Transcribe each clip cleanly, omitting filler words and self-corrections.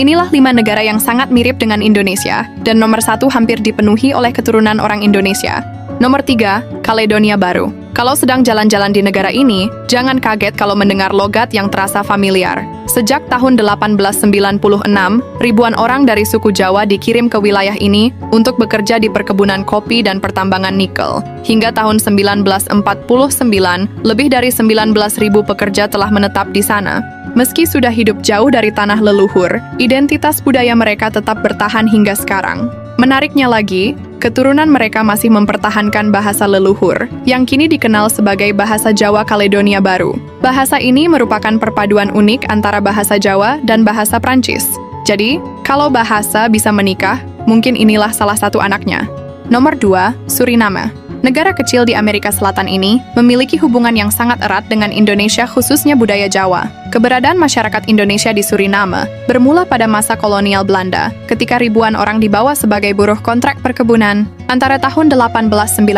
Inilah 5 negara yang sangat mirip dengan Indonesia, dan nomor 1 hampir dipenuhi oleh keturunan orang Indonesia. Nomor 3, Kaledonia Baru. Kalau sedang jalan-jalan di negara ini, jangan kaget kalau mendengar logat yang terasa familiar. Sejak tahun 1896, ribuan orang dari suku Jawa dikirim ke wilayah ini untuk bekerja di perkebunan kopi dan pertambangan nikel. Hingga tahun 1949, lebih dari 19.000 pekerja telah menetap di sana. Meski sudah hidup jauh dari tanah leluhur, identitas budaya mereka tetap bertahan hingga sekarang. Menariknya lagi, keturunan mereka masih mempertahankan bahasa leluhur, yang kini dikenal sebagai bahasa Jawa Kaledonia Baru. Bahasa ini merupakan perpaduan unik antara bahasa Jawa dan bahasa Prancis. Jadi, kalau bahasa bisa menikah, mungkin inilah salah satu anaknya. Nomor 2, Suriname. Negara kecil di Amerika Selatan ini memiliki hubungan yang sangat erat dengan Indonesia, khususnya budaya Jawa. Keberadaan masyarakat Indonesia di Suriname bermula pada masa kolonial Belanda, ketika ribuan orang dibawa sebagai buruh kontrak perkebunan antara tahun 1890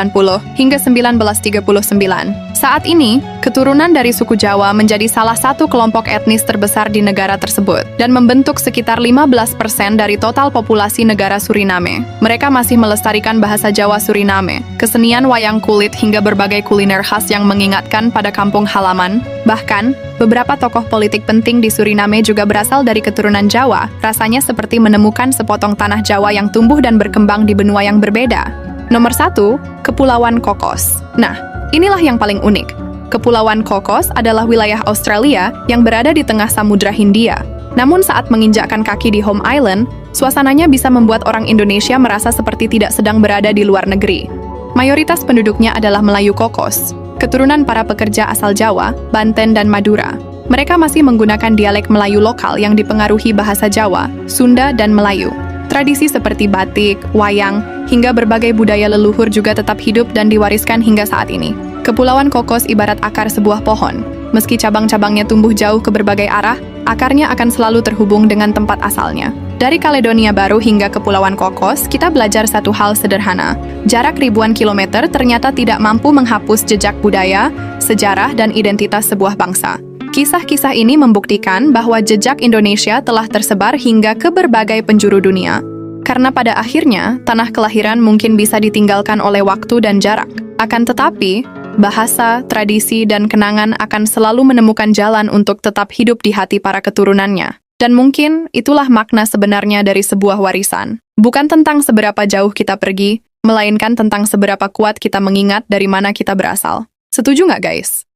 hingga 1939. Saat ini, keturunan dari suku Jawa menjadi salah satu kelompok etnis terbesar di negara tersebut dan membentuk sekitar 15% dari total populasi negara Suriname. Mereka masih melestarikan bahasa Jawa Suriname, kesenian wayang kulit hingga berbagai kuliner khas yang mengingatkan pada kampung halaman. Bahkan, beberapa tokoh politik penting di Suriname juga berasal dari keturunan Jawa. Rasanya seperti menemukan sepotong tanah Jawa yang tumbuh dan berkembang di benua yang berbeda. Nomor 1, Kepulauan Cocos. Nah, inilah yang paling unik. Kepulauan Cocos adalah wilayah Australia yang berada di tengah Samudra Hindia. Namun saat menginjakkan kaki di Home Island, suasananya bisa membuat orang Indonesia merasa seperti tidak sedang berada di luar negeri. Mayoritas penduduknya adalah Melayu Cocos, keturunan para pekerja asal Jawa, Banten, dan Madura. Mereka masih menggunakan dialek Melayu lokal yang dipengaruhi bahasa Jawa, Sunda, dan Melayu. Tradisi seperti batik, wayang, hingga berbagai budaya leluhur juga tetap hidup dan diwariskan hingga saat ini. Kepulauan Cocos ibarat akar sebuah pohon. Meski cabang-cabangnya tumbuh jauh ke berbagai arah, akarnya akan selalu terhubung dengan tempat asalnya. Dari Kaledonia Baru hingga Kepulauan Cocos, kita belajar satu hal sederhana. Jarak ribuan kilometer ternyata tidak mampu menghapus jejak budaya, sejarah, dan identitas sebuah bangsa. Kisah-kisah ini membuktikan bahwa jejak Indonesia telah tersebar hingga ke berbagai penjuru dunia. Karena pada akhirnya, tanah kelahiran mungkin bisa ditinggalkan oleh waktu dan jarak. Akan tetapi, bahasa, tradisi, dan kenangan akan selalu menemukan jalan untuk tetap hidup di hati para keturunannya. Dan mungkin itulah makna sebenarnya dari sebuah warisan. Bukan tentang seberapa jauh kita pergi, melainkan tentang seberapa kuat kita mengingat dari mana kita berasal. Setuju nggak, guys?